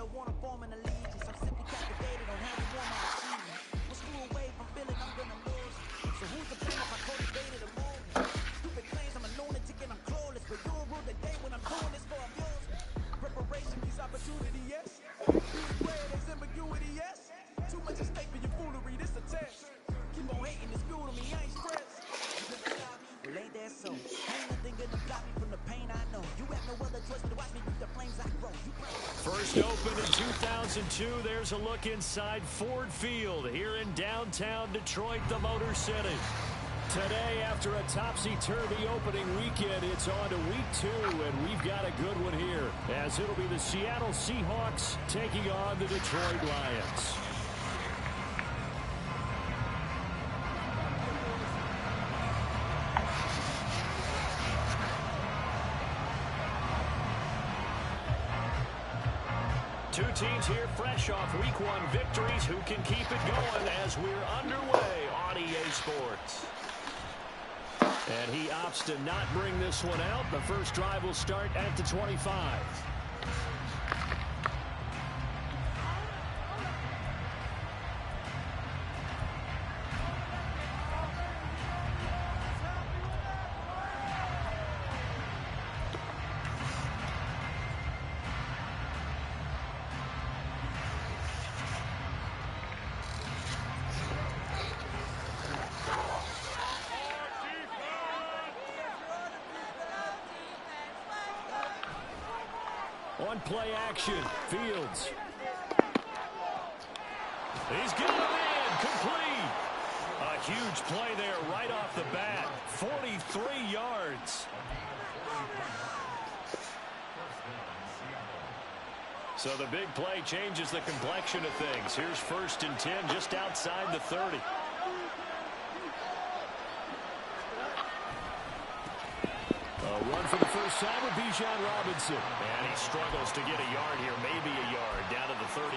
I want to form an allegiance. I'm simply captivated on how you want my achievements. We'll screw away from feeling I'm gonna lose it. So who's to blame if I cultivated a movement? Stupid claims I'm a lunatic and I'm clueless, but you'll rule the day when I'm doing this for amusement. Preparation means opportunity, yes. Being great is ambiguity, yes. Too much at stake for your foolery, this a test. Keep on hating, it's fuel to me, I ain't stressed. Well, ain't that so? Ain't nothing gonna block me from the pain I know. You have no other choice but to watch me reap the flames I grow. First opened in 2002, there's a look inside Ford Field here in downtown Detroit, the Motor City. Today, after a topsy-turvy opening weekend, it's on to week 2, and we've got a good one here, as it'll be the Seattle Seahawks taking on the Detroit Lions. Two teams here fresh off week 1 victories. Who can keep it going as we're underway on EA Sports? And he opts to not bring this one out. The first drive will start at the 25. On play action, Fields. He's got him in, complete. A huge play there right off the bat, 43 yards. So the big play changes the complexion of things. Here's 1st and 10 just outside the 30. Run for the first time with Bijan Robinson. And he struggles to get a yard here, maybe a yard, down to the 31.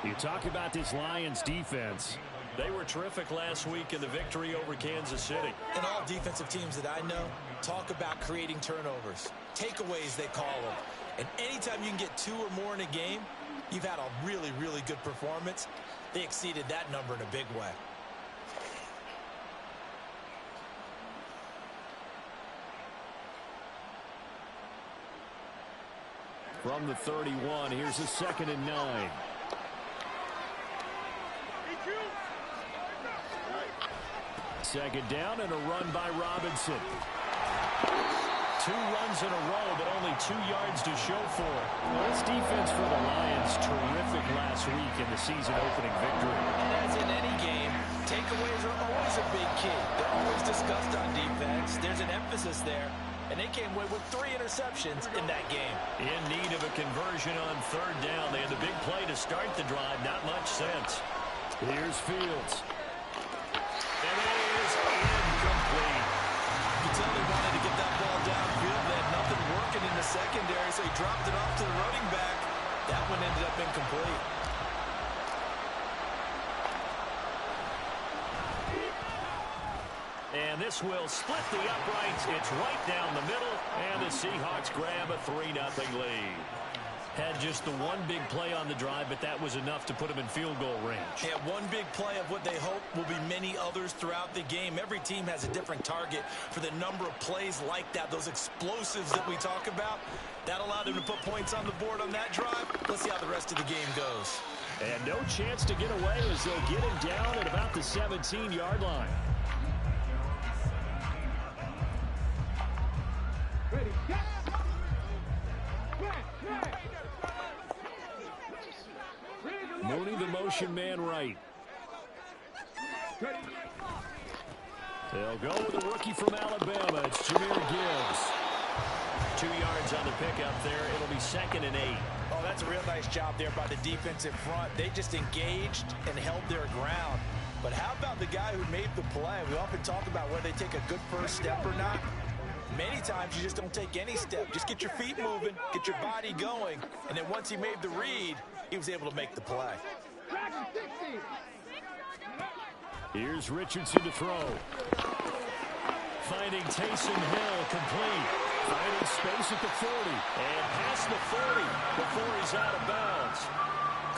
You talk about this Lions defense. They were terrific last week in the victory over Kansas City. And all defensive teams that I know talk about creating turnovers. Takeaways, they call them. And anytime you can get 2 or more in a game, you've had a really, really good performance. They exceeded that number in a big way. From the 31, here's a 2nd and 9. Second down and a run by Robinson. 2 runs in a row, but only 2 yards to show for it. Well, this defense for the Lions, terrific last week in the season-opening victory. And as in any game, takeaways are always a big key. They're always discussed on defense. There's an emphasis there. And they came away with 3 interceptions in that game. In need of a conversion on 3rd down. They had the big play to start the drive. Not much sense. Here's Fields. And it is incomplete. You can tell they wanted to get that ball downfield. They had nothing working in the secondary, so he dropped it off to the running back. That one ended up incomplete. And this will split the uprights. It's right down the middle, and the Seahawks grab a 3-0 lead. Had just the one big play on the drive, but that was enough to put them in field goal range. Yeah, one big play of what they hope will be many others throughout the game. Every team has a different target for the number of plays like that, those explosives that we talk about. That allowed them to put points on the board on that drive. Let's see how the rest of the game goes. And no chance to get away as they'll get him down at about the 17-yard line. Mooney, the motion man right. They'll go with a rookie from Alabama. It's Jahmyr Gibbs. 2 yards on the pickup there. It'll be 2nd and 8. Oh, that's a real nice job there by the defensive front. They just engaged and held their ground. But how about the guy who made the play? We often talk about whether they take a good first step or not. Many times you just don't take any step. Just get your feet moving, get your body going, and then once he made the read, he was able to make the play. Here's Richardson to throw. Finding Taysom Hill complete. Finding space at the 40. And past the 40 before he's out of bounds.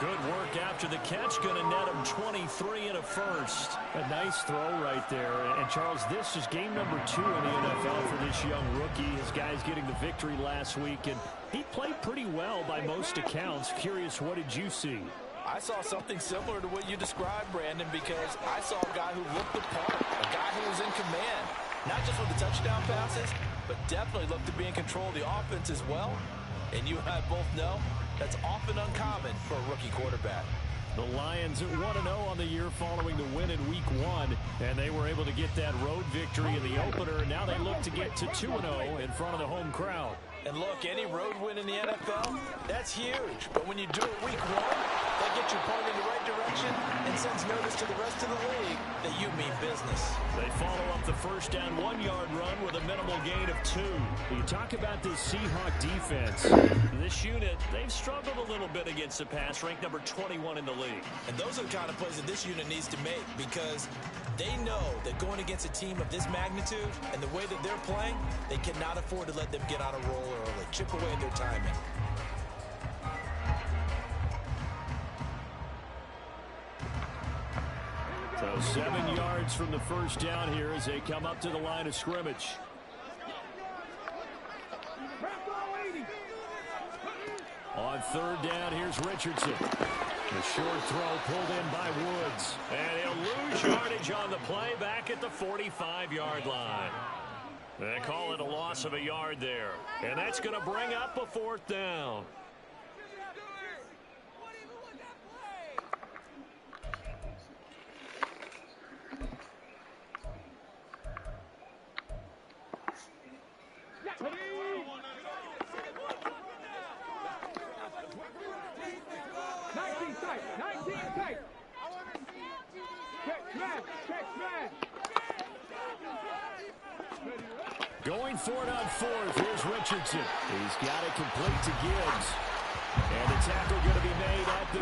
Good work after the catch. Going to net him 23 and a first. A nice throw right there. And, Charles, this is game number 2 in the NFL for this young rookie. His guys getting the victory last week. And he played pretty well by most accounts. Curious, what did you see? I saw something similar to what you described, Brandon, because I saw a guy who looked the part, a guy who was in command, not just with the touchdown passes, but definitely looked to be in control of the offense as well. And you and I both know that's often uncommon for a rookie quarterback. The Lions at 1-0 on the year following the win in Week 1, and they were able to get that road victory in the opener, and now they look to get to 2-0 in front of the home crowd. And look, any road win in the NFL, that's huge. But when you do it Week 1, that gets you pointed in the right direction and sends notice to the rest of the league that you mean business. They follow up the first down 1-yard run with a minimal gain of 2. You talk about this Seahawk defense. This unit, they've struggled a little bit against the pass, ranked number 21 in the league. And those are the kind of plays that this unit needs to make because they know that going against a team of this magnitude and the way that they're playing, they cannot afford to let them get on a roll early, chip away at their timing. So 7 yards from the first down here as they come up to the line of scrimmage. On third down, here's Richardson. The short throw pulled in by Woods. And he'll lose yardage on the play back at the 45-yard line. They call it a loss of a yard there. And that's going to bring up a fourth down. Going for it on fourth. Here's Richardson. He's got it complete to Gibbs. And the tackle going to be made at the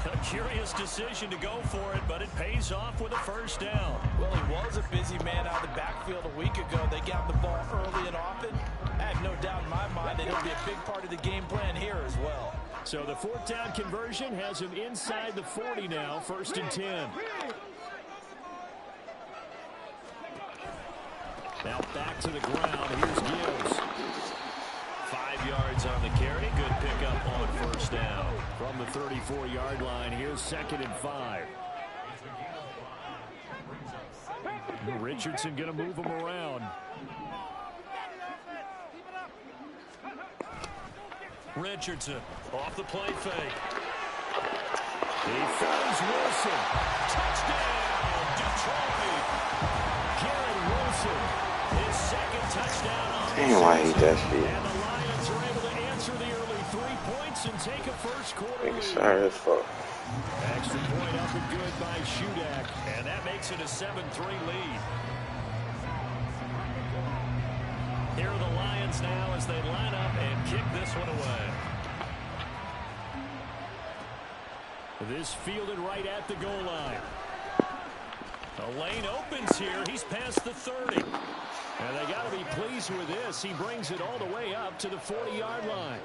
38. A curious decision to go for it, but it pays off with a first down. Well, he was a busy man out of the backfield a week ago. They got the ball early and often. I have no doubt in my mind that it'll be a big part of the game plan here as well. So the fourth down conversion has him inside the 40 now, first and 10. Now back to the ground. Here's Gibbs. 5 yards on the carry. Good pickup on first down. From the 34-yard line, here's second and 5. Richardson going to move him around. Richardson off the play fake. He finds Wilson. Touchdown, Detroit. Garrett Wilson. His second touchdown on the season. I hate that shit. And the Lions are able to answer the early 3 points and take a first quarter lead. Sorry as fuck. Extra point up and good by Shudak. And that makes it a 7-3 lead. Here are the Lions now as they line up and kick this one away. This fielded right at the goal line. The lane opens here. He's past the 30. And they got to be pleased with this. He brings it all the way up to the 40-yard line.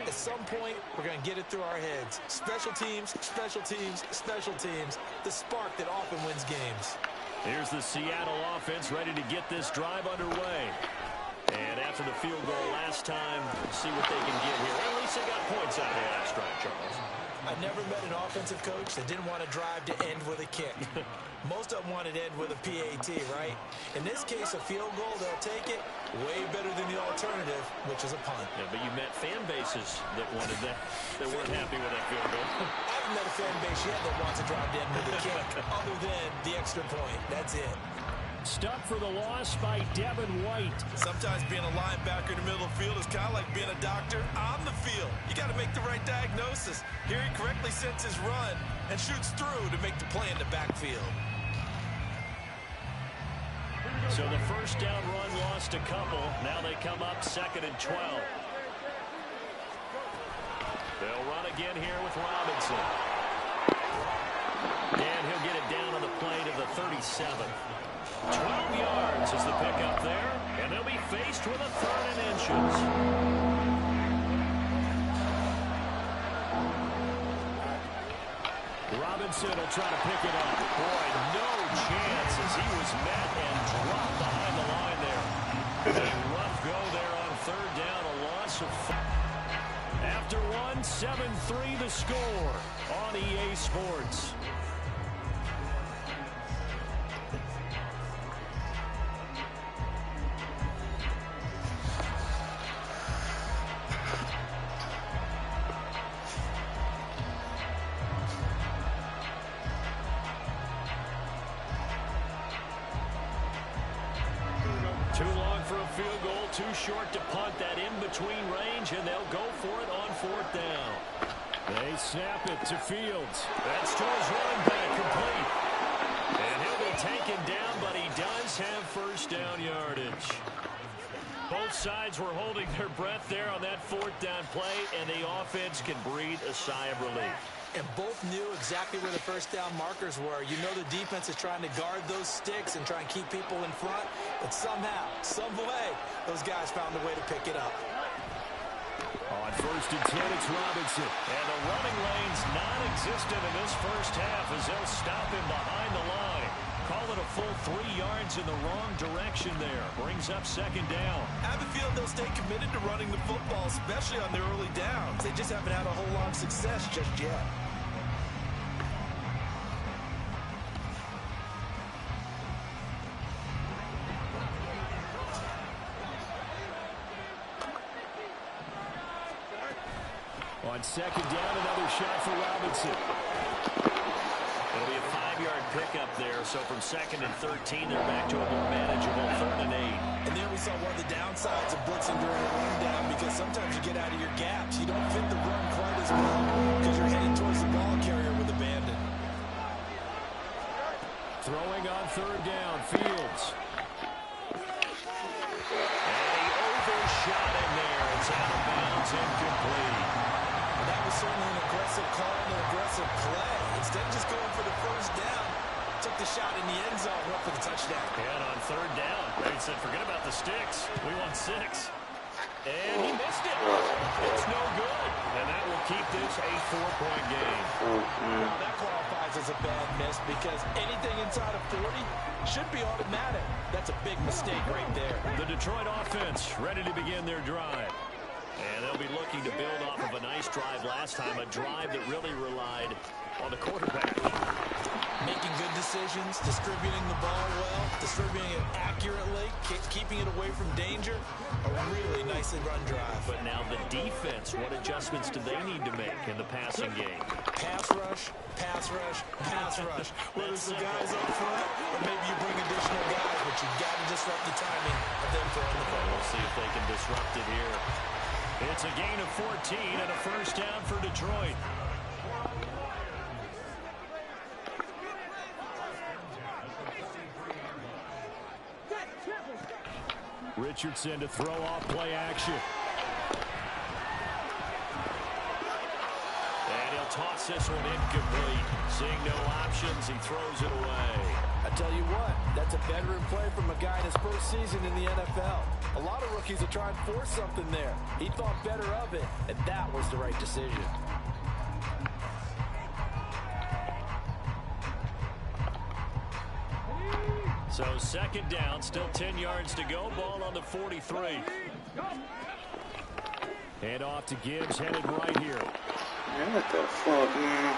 At some point, we're going to get it through our heads. Special teams, special teams, special teams. The spark that often wins games. Here's the Seattle offense ready to get this drive underway. And after the field goal last time, see what they can get here. At least they got points out of the last drive, Charles. I never met an offensive coach that didn't want a drive to end with a kick. Most of them wanted to end with a PAT, right? In this case, a field goal, they'll take it way better than the alternative, which is a punt. Yeah, but you met fan bases that wanted that, that weren't happy with that field goal. I haven't met a fan base yet that wants a drive to end with a kick, other than the extra point. That's it. Stuck for the loss by Devin White. Sometimes being a linebacker in the middle of the field is kind of like being a doctor on the field. You got to make the right diagnosis. Here he correctly sets his run and shoots through to make the play in the backfield. So the first down run lost a couple. Now they come up 2nd and 12. They'll run again here with Robinson. And he'll get it down on the play to the 37. 12 yards is the pickup there, and they'll be faced with a 3rd and inches. Robinson will try to pick it up. Boy, no chance as he was met and dropped behind the line there. A rough go there on 3rd down, a loss of 5. After one, 7-3 the score on EA Sports. Too long for a field goal, too short to punt that in-between range, and they'll go for it on 4th down. They snap it to Fields. That's to his running back, complete. And he'll be taken down, but he does have 1st down yardage. Both sides were holding their breath there on that 4th down play, and the offense can breathe a sigh of relief. And both knew exactly where the 1st down markers were. You know the defense is trying to guard those sticks and try and keep people in front. But somehow, some way, those guys found a way to pick it up. On 1st and 10, it's Robinson. And the running lane's non-existent in this first half as they'll stop him behind the line. Call it a full 3 yards in the wrong direction there. Brings up 2nd down. I have a feeling they'll stay committed to running the football, especially on their early downs. They just haven't had a whole lot of success just yet. On 2nd down, another shot for Robinson. It'll be a 5-yard pickup there, so from 2nd and 13, they're back to a more manageable 3rd and 8. And there we saw one of the downsides of blitzing during a run down, because sometimes you get out of your gaps. You don't fit the run quite as well because you're headed towards the ball carrier with abandon. Throwing on 3rd down, Fields. And he overshot in there. It's out of bounds, incomplete. That was certainly an aggressive call and an aggressive play. Instead of just going for the 1st down, took the shot in the end zone, went for the touchdown. And on 3rd down, they said, forget about the sticks. We want 6. And he missed it. It's no good. And that will keep this a 4-point game. Well, that qualifies as a bad miss because anything inside of 40 should be automatic. That's a big mistake right there. The Detroit offense ready to begin their drive. And they'll be looking to build off of a nice drive last time, a drive that really relied on the quarterback. Making good decisions, distributing the ball well, distributing it accurately, keeping it away from danger. A really nicely run drive. But now the defense, what adjustments do they need to make in the passing game? Pass rush, pass rush, pass rush. Whether it's the guys up front or maybe you bring additional guys, but you've got to disrupt the timing of them throwing the ball. We'll see if they can disrupt it here. It's a gain of 14 and a 1st down for Detroit. Richardson to throw off play action. And he'll toss this one incomplete. Seeing no options, he throws it away. I tell you what, that's a veteran play from a guy in his first season in the NFL. A lot of rookies will try and force something there. He thought better of it, and that was the right decision. So 2nd down, still 10 yards to go. Ball on the 43. Hand off to Gibbs, headed right here. Man, what the fuck, man?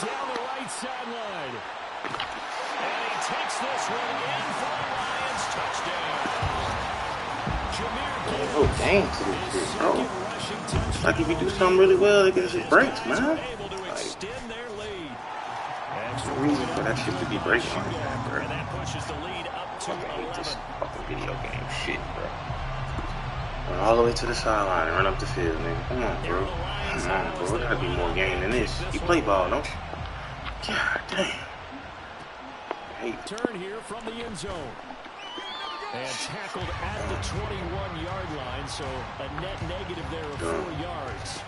Down the right sideline. And he takes this one in for the Lions. Touchdown. Jameer Gibbs. Oh, dang to this shit, bro. Like, if you do something really well, it gets it breaks, man. There's no reason for that shit to be breaking like that, bro. And that pushes the lead up to 11. I hate this fucking video game shit, bro. Run all the way to the sideline and run up the field, nigga. Come on, bro. Come on, bro. There gotta be more game than this. You play ball, don't you? God damn. I hate it. Turn here from the end zone. And tackled at the 21-yard line, so a net negative there of 4 yards.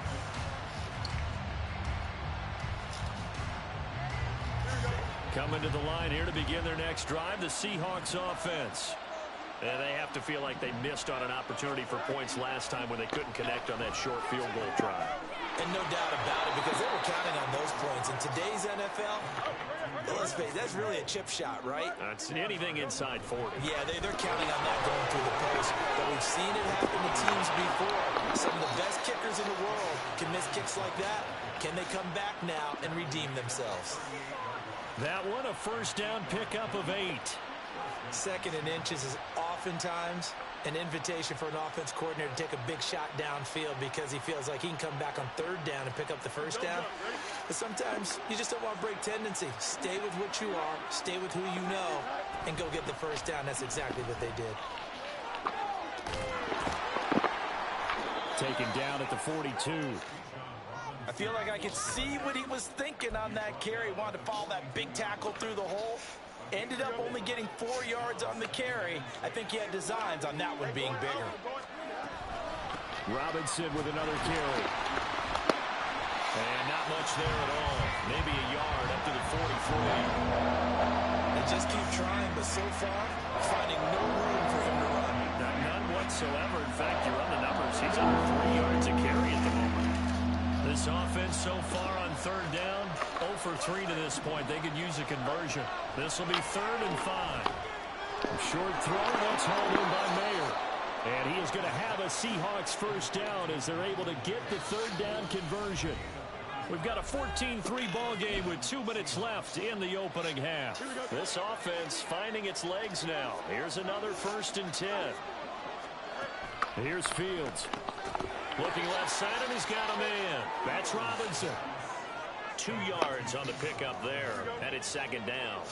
Coming to the line here to begin their next drive, the Seahawks offense. And they have to feel like they missed on an opportunity for points last time when they couldn't connect on that short field goal drive. And no doubt about it, because they were counting on those points. In today's NFL, let's face it, that's really a chip shot, right? That's anything inside 40. Yeah, they're counting on that going through the post. But we've seen it happen to teams before. Some of the best kickers in the world can miss kicks like that. Can they come back now and redeem themselves? That one, a first down pickup of 8. Second and inches is oftentimes an invitation for an offense coordinator to take a big shot downfield because he feels like he can come back on third down and pick up the first down. But sometimes you just don't want to break tendency. Stay with what you are, stay with who you know, and go get the first down. That's exactly what they did. Taken down at the 42. I feel like I could see what he was thinking on that carry. He wanted to follow that big tackle through the hole. Ended up only getting 4 yards on the carry. I think he had designs on that one being bigger. Robinson with another carry. And not much there at all. Maybe a yard up to the 43. They just keep trying, but so far, finding no room for him to run. None whatsoever. In fact, you run the numbers. He's under 3 yards a carry at the moment. This offense so far on third down, 0 for 3 to this point. They could use a conversion. This will be 3rd and 5. Short throw, that's hauled in by Mayer. And he is going to have a Seahawks first down as they're able to get the third down conversion. We've got a 14-3 ball game with 2 minutes left in the opening half. This offense finding its legs now. Here's another 1st and 10. Here's Fields. Looking left side, and he's got a man. That's Robinson. 2 yards on the pickup there, and it's 2nd down.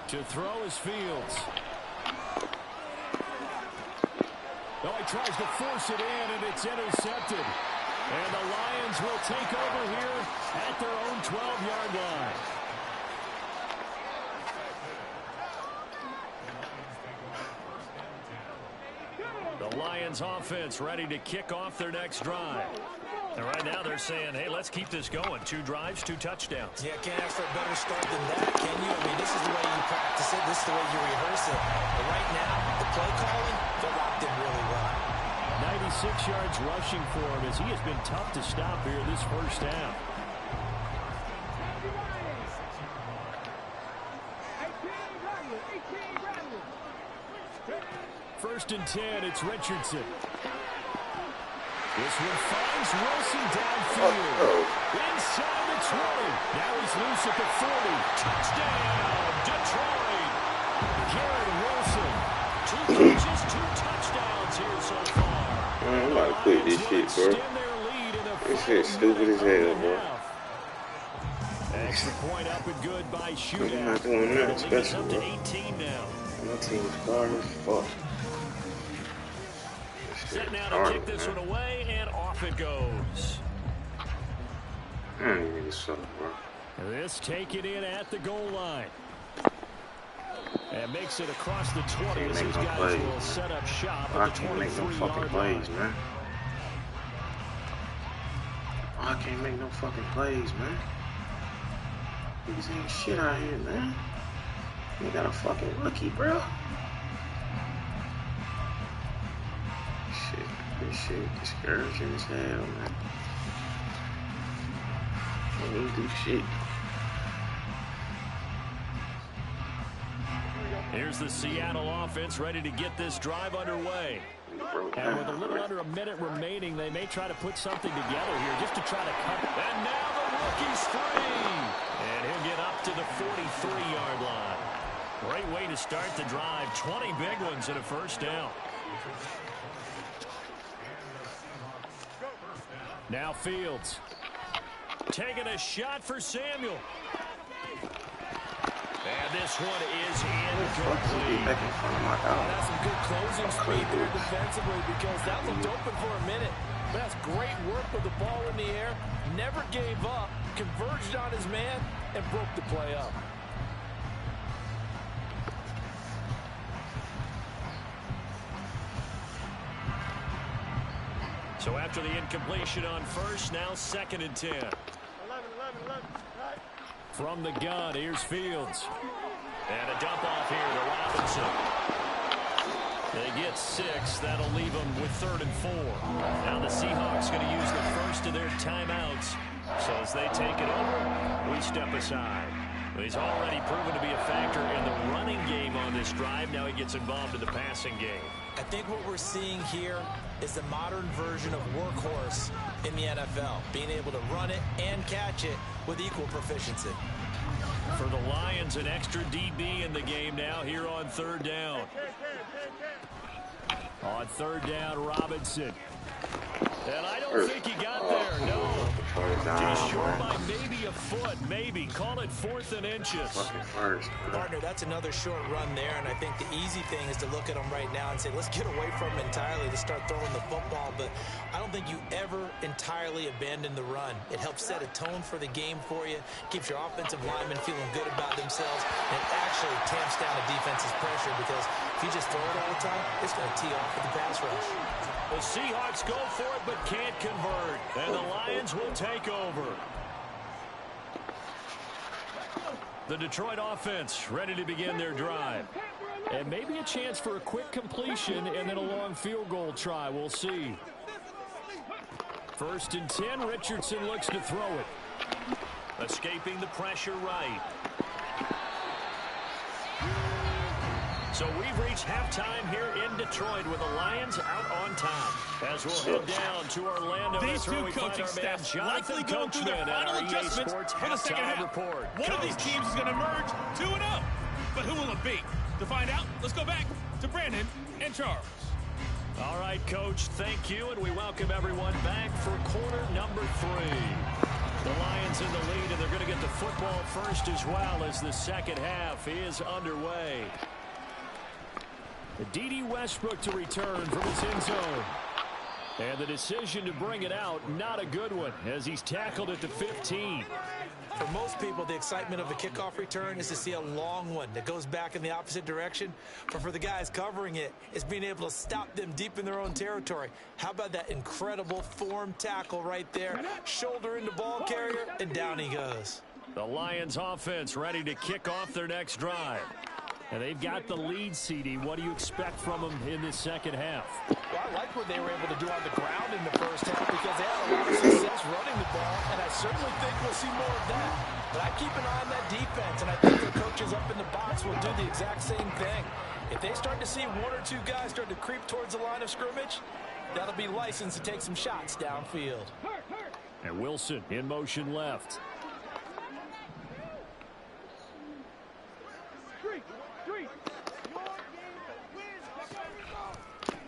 To throw is Fields. Oh, he tries to force it in, and it's intercepted. And the Lions will take over here at their own 12-yard line. The Lions offense ready to kick off their next drive. And right now they're saying, hey, let's keep this going. 2 drives, 2 touchdowns. Yeah, can't ask for a better start than that, can you? I mean, this is the way you practice it. This is the way you rehearse it. But right now, the play calling, they're locked in really well. 96 yards rushing for him as he has been tough to stop here this first half. First and 10, it's Richardson. This one finds Wilson downfield. Inside the 20. Now he's loose at the 40. Touchdown, Detroit. Garrett Wilson. 2 catches, 2 touchdowns here so far. Man, I'm about to quit this shit, bro. This shit's stupid as hell, bro. Extra point up and good by Shootout. I'm not doing nothing special, Up bro. to 18 now. My team's garbage as fuck. Set now to kick this one away, and off it goes. Niggas suck, bro. This taken in at the goal line. And makes it across the 20 as these guys will set up shop I at the can't make no 23-yard fucking line. plays, man. I can't make no fucking plays, man. Niggas ain't shit out here, man. You got a fucking rookie, bro. This shit discouraging as hell, man. Can't even do shit. Here's the Seattle offense ready to get this drive underway. And with a little under a minute remaining, they may try to put something together here just to try to cut. And now the rookie's free. And he'll get up to the 43-yard line. Great way to start the drive. 20 big ones and a first down. Now Fields. Taking a shot for Samuel. And this one is incomplete. That's some good closing speed there defensively because that looked open for a minute. But that's great work with the ball in the air. Never gave up, converged on his man, and broke the play up. So after the incompletion on first, now 2nd and 10. 11. From the gun, here's Fields. And a dump off here to Robinson. They get 6. That'll leave them with 3rd and 4. Now the Seahawks going to use the first of their timeouts. So as they take it over, we step aside. He's already proven to be a factor in the running game on this drive. Now he gets involved in the passing game. I think what we're seeing here is the modern version of workhorse in the NFL, being able to run it and catch it with equal proficiency. For the Lions, an extra DB in the game now here on 3rd down. On 3rd down, Robinson. And I don't think he got there, no. He's short by maybe a foot, maybe. Call it 4th and inches. Partner, that's another short run there, and I think the easy thing is to look at him right now and say, let's get away from him entirely to start throwing the football, but I don't think you ever entirely abandon the run. It helps set a tone for the game for you, keeps your offensive linemen feeling good about themselves, and it actually tamps down the defense's pressure because if you just throw it all the time, it's going to tee off with the pass rush. The Seahawks go for it but can't convert, and the Lions will take over. The Detroit offense ready to begin their drive. And maybe a chance for a quick completion and then a long field goal try. We'll see. 1st and 10. Richardson looks to throw it. Escaping the pressure right. So we've reached halftime here in Detroit with the Lions out on top. As we'll head down to Orlando. These two coaching staffs likely going through their final adjustments for the second half. Report. One of these teams is going to emerge 2-0. But who will it be? To find out, let's go back to Brandon and Charles. All right, Coach, thank you, and we welcome everyone back for quarter number 3. The Lions in the lead, and they're going to get the football first as well as the second half is underway. D.D. Westbrook to return from his end zone. And the decision to bring it out, not a good one, as he's tackled at the 15. For most people, the excitement of a kickoff return is to see a long one that goes back in the opposite direction. But for the guys covering it, it's being able to stop them deep in their own territory. How about that incredible form tackle right there? Shoulder into ball carrier, and down he goes. The Lions offense ready to kick off their next drive. And they've got the lead, CD. What do you expect from them in this second half? Well, I like what they were able to do on the ground in the first half because they had a lot of success running the ball, and I certainly think we'll see more of that. But I keep an eye on that defense, and I think their coaches up in the box will do the exact same thing. If they start to see 1 or 2 guys start to creep towards the line of scrimmage, that'll be licensed to take some shots downfield. And Wilson in motion left.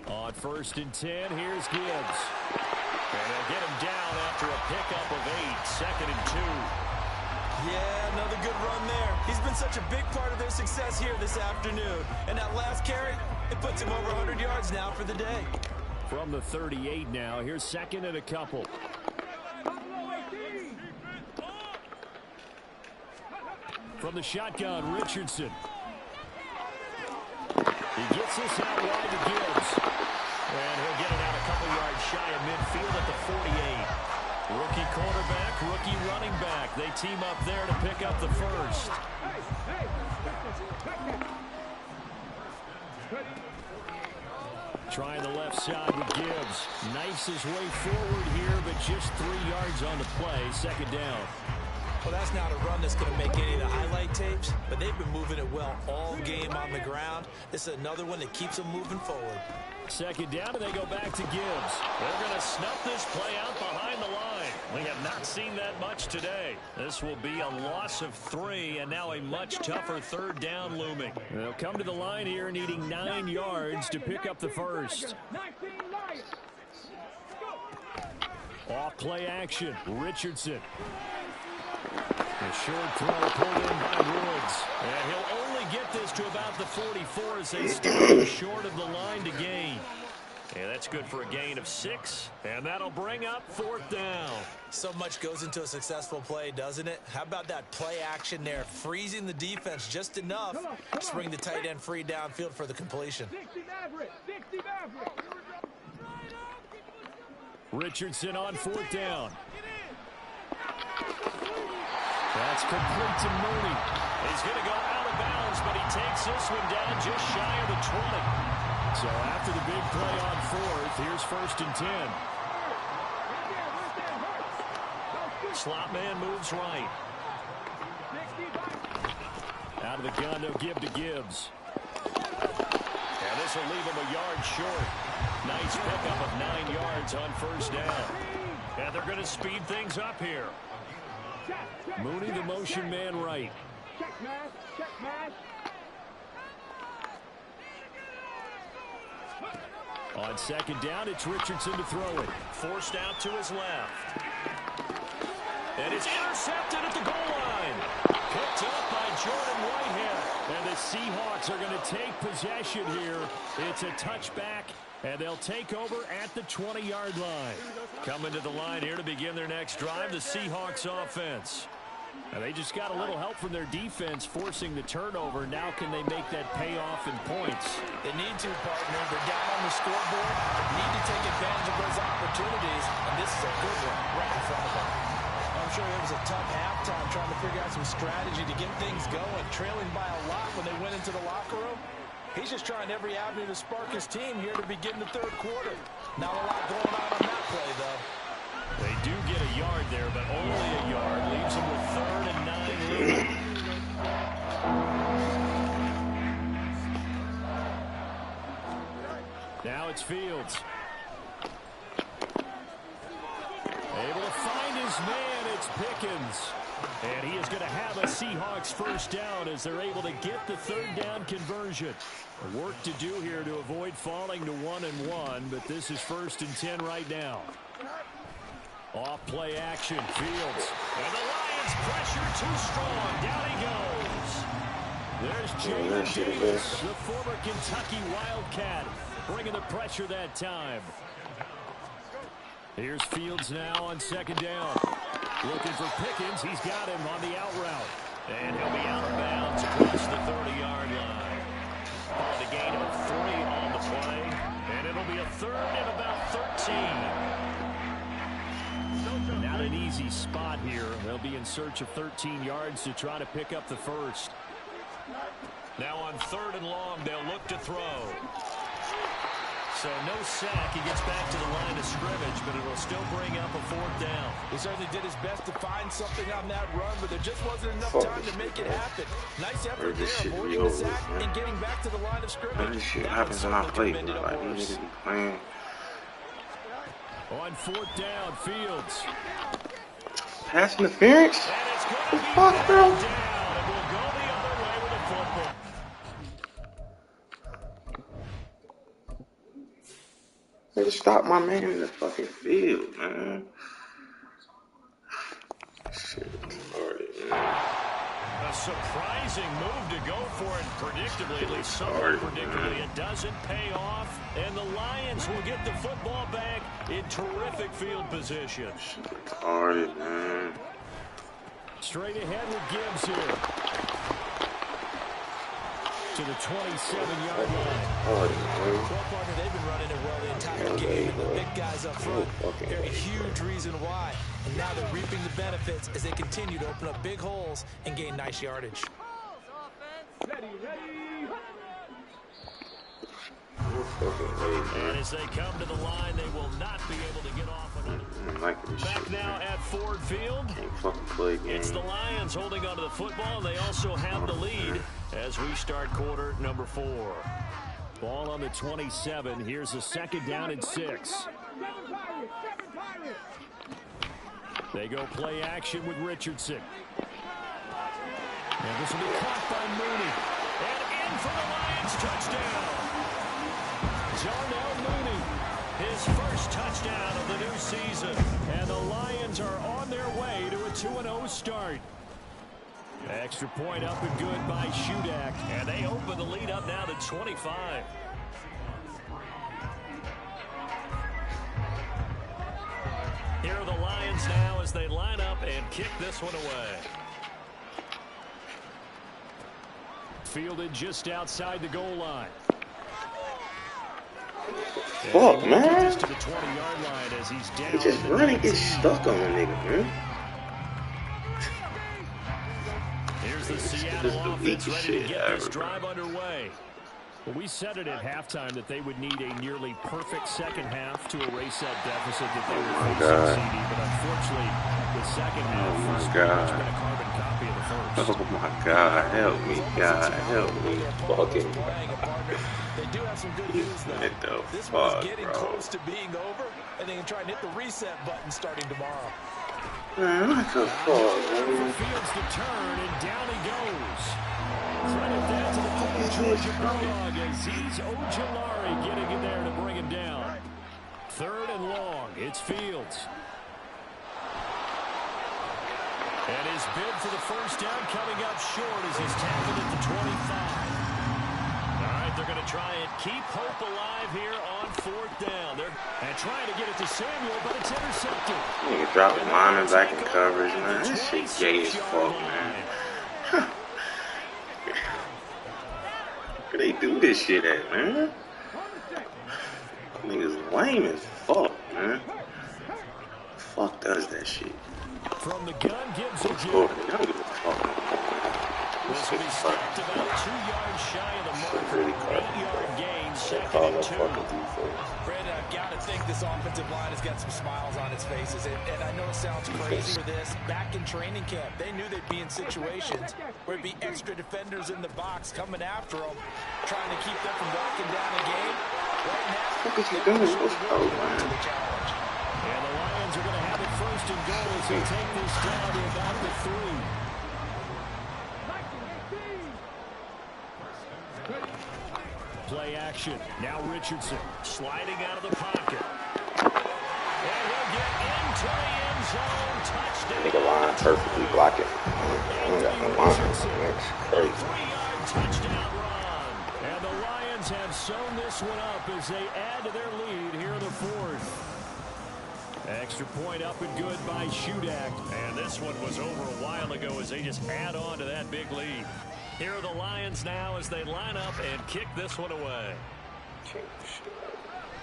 On 1st and 10, here's Gibbs. And they'll get him down after a pickup of 8, 2nd and 2. Yeah, another good run there. He's been such a big part of their success here this afternoon. And that last carry, it puts him over 100 yards now for the day. From the 38 now, here's 2nd and a couple. From the shotgun, Richardson. He gets this out wide to Gibbs. And he'll get it out a couple yards shy of midfield at the 48. Rookie quarterback, rookie running back. They team up there to pick up the first. Trying the left side with Gibbs. Knifes his way forward here, but just 3 yards on the play. 2nd down. Well, that's not a run that's going to make any of the highlight tapes, but they've been moving it well all game on the ground. This is another one that keeps them moving forward. 2nd down, and they go back to Gibbs. They're going to snuff this play out behind the line. We have not seen that much today. This will be a loss of 3, and now a much tougher 3rd down looming. They'll come to the line here needing 9 yards to pick up the first. Off play action, Richardson. A short throw pulled in by Woods. And he'll only get this to about the 44 as they start short of the line to gain. And that's good for a gain of 6. And that'll bring up 4th down. So much goes into a successful play, doesn't it? How about that play action there? Freezing the defense just enough to bring the tight end free downfield for the completion. Richardson on 4th down. That's complete to Mooney. He's going to go out of bounds, but he takes this one down just shy of the 20. So after the big play on 4th, here's 1st and 10. Slot man moves right. Out of the gun, they'll give to Gibbs. And this will leave him a yard short. Nice pickup of 9 yards on 1st down. And they're going to speed things up here. Mooney, the motion man right. On 2nd down, it's Richardson to throw it. Forced out to his left. And it's intercepted at the goal line. Picked up by Jordan Whitehead. And the Seahawks are going to take possession here. It's a touchback, and they'll take over at the 20-yard line. Coming to the line here to begin their next drive, the Seahawks offense. Now they just got a little help from their defense forcing the turnover. Now can they make that payoff in points? They need to, partner. They're down on the scoreboard. Need to take advantage of those opportunities, and this is a good one right in front of them. I'm sure it was a tough halftime trying to figure out some strategy to get things going, trailing by a lot when they went into the locker room. He's just trying every avenue to spark his team here to begin the 3rd quarter. Not a lot going on that play, though. They do get a yard there, but only a yard. Leaves them with 3rd and 9. Now it's Fields. Able to find his man. It's Pickens. And he is going to have a Seahawks 1st down as they're able to get the 3rd down conversion. Work to do here to avoid falling to 1-1, but this is 1st and 10 right now. Off play action, Fields. And the Lions pressure too strong. Down he goes. There's Jalen Davis, the former Kentucky Wildcat, bringing the pressure that time. Here's Fields now on 2nd down. Looking for Pickens. He's got him on the out route. And he'll be out of bounds across the 30-yard line. On the gain of 3 on the play. And it'll be a 3rd and about 13. Not an easy spot here. They'll be in search of 13 yards to try to pick up the 1st. Now on 3rd and long, they'll look to throw. So no sack. He gets back to the line of scrimmage, but it will still bring up a 4th down. He certainly did his best to find something on that run, but there just wasn't enough time to make it happen. Nice effort there, avoiding the sack and getting back to the line of scrimmage. This shit happens when I play, bro. Like, you niggas be playing. On 4th down, Fields. Pass interference? What the fuck, bro? Down, and we'll go the other way with the football. They just stopped my man in the fucking field, man. Shit retarded, man. A surprising move to go for it predictably, at least somewhat predictably. It doesn't pay off, and the Lions will get the football back in terrific field position. Retarded, man. Straight ahead with Gibbs here. To the 27-yard line. Well, partner, they've been running it well the entire game, and the big guys up front, they're a huge reason why. And now they're reaping the benefits as they continue to open up big holes and gain nice yardage. And as they come to the line, they will not be able to get off another. Back now at Ford Field. It's the Lions holding onto the football. They also have the lead as we start quarter number 4. Ball on the 27. Here's a 2nd down and 6. They go play action with Richardson. And this will be caught by Mooney. And in for the Lions touchdown. Darnell Mooney, his first touchdown of the new season. And the Lions are on their way to a 2-0 start. Extra point up and good by Shudak. And they open the lead up now to 25. Here are the Lions now as they line up and kick this one away. Fielded just outside the goal line. fuck, man? Just to the 20-yard line as he's down. He just running, get stuck on the nigga, man. Here's the Seattle offense ready to get this drive underway. Well, we said it at halftime that they would need a nearly perfect second half to erase that deficit that they were facing, CD. But unfortunately, the second half has pretty much been a carbon copy of the first. Oh my God, help me, God, help me, fucking. They do have some good news though. This one's getting close to being over, and they can try and hit the reset button starting tomorrow. Man, what the fuck, man? Fields to turn, and down he goes. Right it down to the Georgia Bulldog as he's Ojulari getting in there to bring him down. Third and long. It's Fields. And his bid for the first down coming up short as he's tackled at the 25. All right, they're going to try and keep hope alive here on fourth down. They're trying to get it to Samuel, but it's intercepted. Nigga dropping lineman back in coverage, man. This shit gay as fuck, man. Where they do this shit at, man? Niggas lame as fuck, man. Fuck does that shit? From the gun, Gibbs I don't give a fuck. This shit stopped about 2 yards shy of the mark. Really 8-yard gain, second call and that 2. fucking defense. Brandon, I've got to think this offensive line has got some smiles on its faces. And I know it sounds crazy for this. Back in training camp, they knew they'd be in situations where it'd be extra defenders in the box coming after them, trying to keep them from locking down the game. Right now, What is he doing? Oh, man. to the challenge. And the Lions are going to have it first and goal as they take this down to about the 3. Play action. Now Richardson sliding out of the pocket. And he'll get into the end zone. Touchdown. Nigga line perfectly blocking. I ain't got no line. That's crazy. 3-yard touchdown run. And the Lions have sewn this one up as they add to their lead here in the fourth. Extra point up and good by Shudak. And this one was over a while ago as they just add on to that big lead. Here are the Lions now as they line up and kick this one away.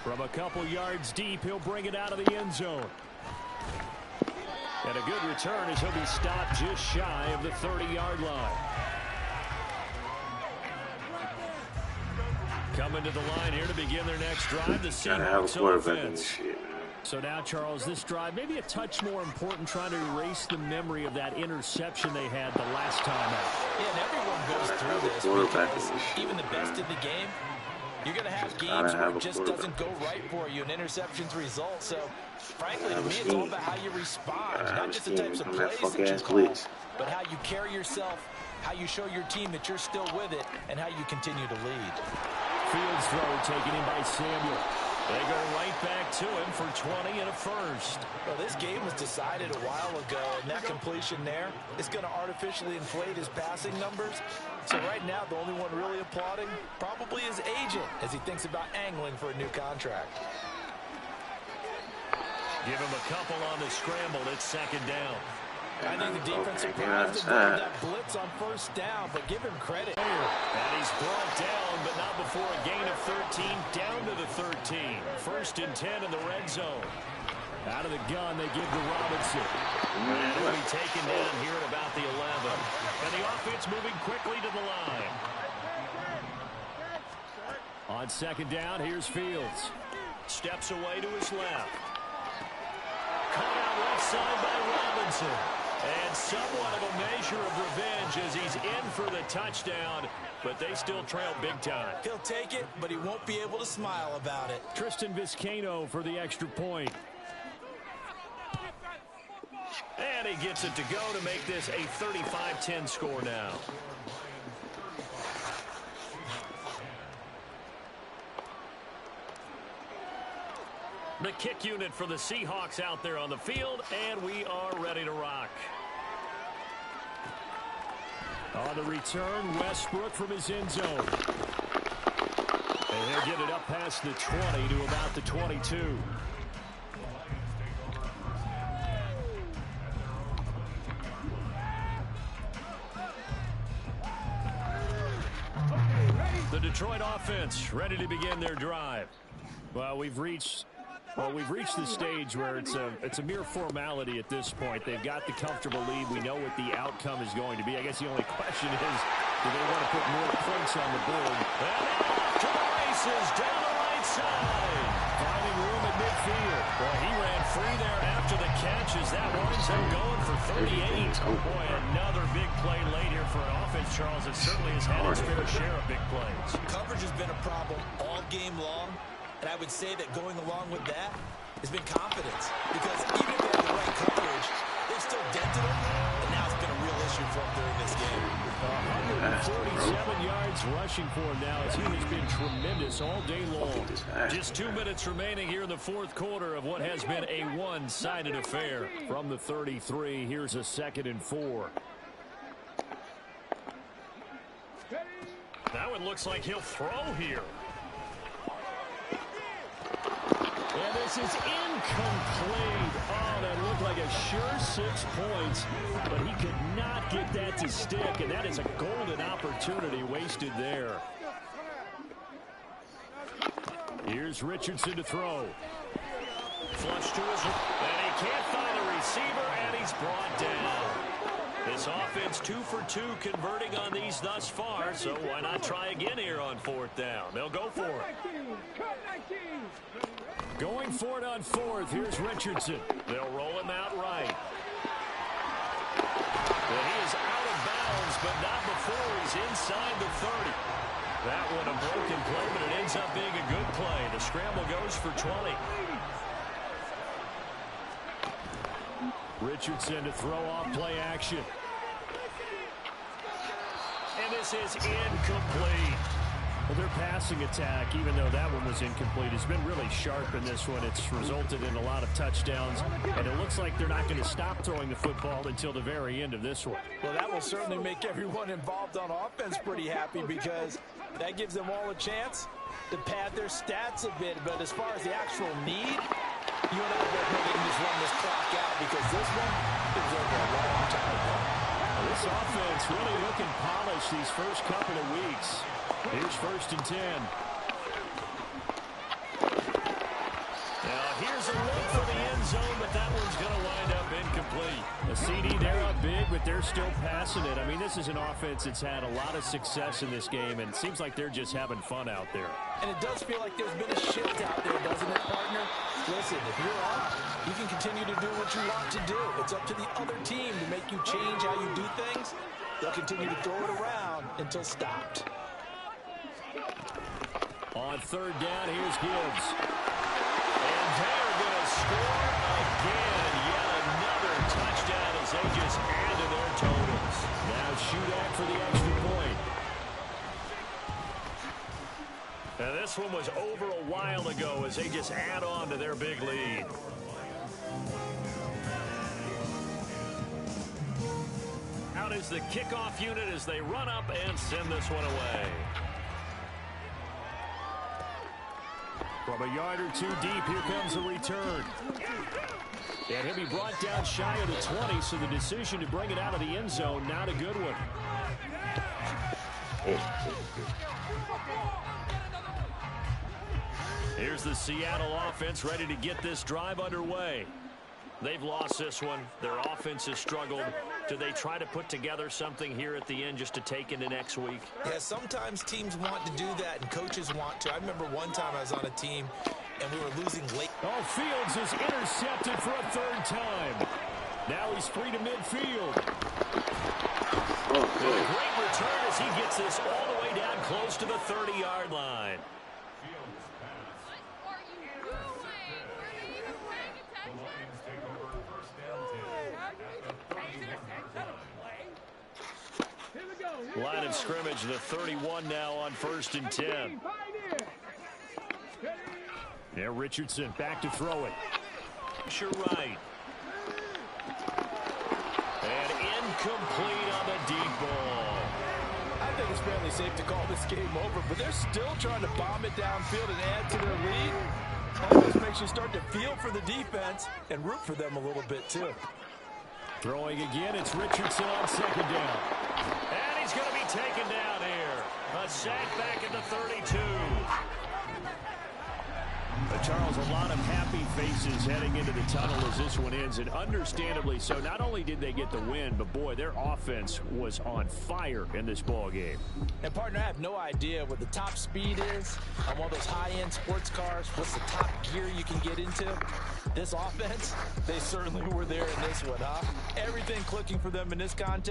From a couple yards deep, he'll bring it out of the end zone. And a good return as he'll be stopped just shy of the 30-yard line. Coming to the line here to begin their next drive. The Seahawks offense. So now, Charles, this drive maybe a touch more important, trying to erase the memory of that interception they had the last time out. Yeah, and everyone goes through this because even the best in the game, you're going to have games where it just doesn't go right for you, and interceptions result. So, frankly, to me, it's all about how you respond, not just the types of plays that you call, but how you carry yourself, how you show your team that you're still with it, and how you continue to lead. Fields throw taken in by Samuel. They go right back to him for 20 and a first. Well, this game was decided a while ago, and that completion there is going to artificially inflate his passing numbers. So right now, the only one really applauding probably his agent as he thinks about angling for a new contract. Give him a couple on the scramble. It's second down. I think the defense surprised him with that blitz on first down, but give him credit. And he's brought down, but not before a gain of 13, down to the 13. First and 10 in the red zone. Out of the gun, they give to Robinson. And he'll be taken down here at about the 11. And the offense moving quickly to the line. On second down, here's Fields. Steps away to his left. Caught out left side by Robinson. And somewhat of a measure of revenge as he's in for the touchdown, but they still trail big time. He'll take it, but he won't be able to smile about it. Tristan Vizcaino for the extra point. And he gets it to go to make this a 35-10 score now. The kick unit for the Seahawks out there on the field, and we are ready to rock. On the return, Westbrook from his end zone. And he'll get it up past the 20 to about the 22. The Detroit offense ready to begin their drive. Well, we've reached the stage where it's a mere formality at this point. They've got the comfortable lead. We know what the outcome is going to be. I guess the only question is, do they want to put more points on the board? And off to the races down the right side. Finding room at midfield. Well, he ran free there after the catch as that winds him going for 38. Boy, another big play late here for an offense, Charles, that certainly has had its fair share of big plays. Coverage has been a problem all game long. And I would say that going along with that has been confidence. Because even if they have the right coverage, they've still dented them. And now it's been a real issue for them during this game. 147 yards rushing for him now as he has been tremendous all day long. Just 2 minutes remaining here in the fourth quarter of what has been a one-sided affair. From the 33, here's a 2nd and 4. That one looks like he'll throw here. And this is incomplete. Oh, that looked like a sure 6 points, but he could not get that to stick, and that is a golden opportunity wasted there. Here's Richardson to throw. Flush to his, and he can't find the receiver, and he's brought down. This offense 2 for 2 converting on these thus far, so why not try again here on 4th down? They'll go for it. Going for it on 4th, here's Richardson. They'll roll him out right. Well, he is out of bounds, but not before he's inside the 30. That one a broken play, but it ends up being a good play. The scramble goes for 20. Richardson to throw off play action. And this is incomplete. Well, their passing attack, even though that one was incomplete, has been really sharp in this one. It's resulted in a lot of touchdowns, and it looks like they're not going to stop throwing the football until the very end of this one. Well, that will certainly make everyone involved on offense pretty happy because that gives them all a chance to pad their stats a bit. But as far as the actual need, you and I both know they can just run this clock out because this one is over a long time ago. This offense really looking polished these first couple of weeks. Here's 1st and 10. Now here's a look for the end zone, but that one's going to wind up incomplete. A CD, they're up big, but they're still passing it. I mean, this is an offense that's had a lot of success in this game, and it seems like they're just having fun out there. And it does feel like there's been a shift out there, doesn't it, partner? Listen, if you're up, you can continue to do what you want to do. It's up to the other team to make you change how you do things. They'll continue to throw it around until stopped. On 3rd down, here's Gibbs. And they're going to score again. Yet another touchdown as they just add to their totals. Now Shudak for the extra point. Now this one was over a while ago as they just add on to their big lead. Out is the kickoff unit as they run up and send this one away. From a yard or 2 deep, here comes a return. And he'll be brought down shy of the 20, so the decision to bring it out of the end zone, not a good one. Here's the Seattle offense ready to get this drive underway. They've lost this one. Their offense has struggled. Do they try to put together something here at the end just to take into next week? Yeah, sometimes teams want to do that and coaches want to. I remember one time I was on a team and we were losing late. Oh, Fields is intercepted for a 3rd time. Now he's free to midfield. A great return as he gets this all the way down close to the 30-yard line. Line of scrimmage, the 31 now on 1st and 10. Yeah, Richardson back to throw it. Sure right. And incomplete on the deep ball. I think it's fairly safe to call this game over, but they're still trying to bomb it downfield and add to their lead. Almost makes you start to feel for the defense and root for them a little bit, too. Throwing again, it's Richardson on 2nd down. And he's going to be taken down here. A sack back at the 32. Charles, a lot of happy faces heading into the tunnel as this one ends, and understandably so. Not only did they get the win, but boy, their offense was on fire in this ball game. And partner, I have no idea what the top speed is on one of those high-end sports cars. What's the top gear you can get into? This offense, they certainly were there in this one, huh? Everything clicking for them in this contest.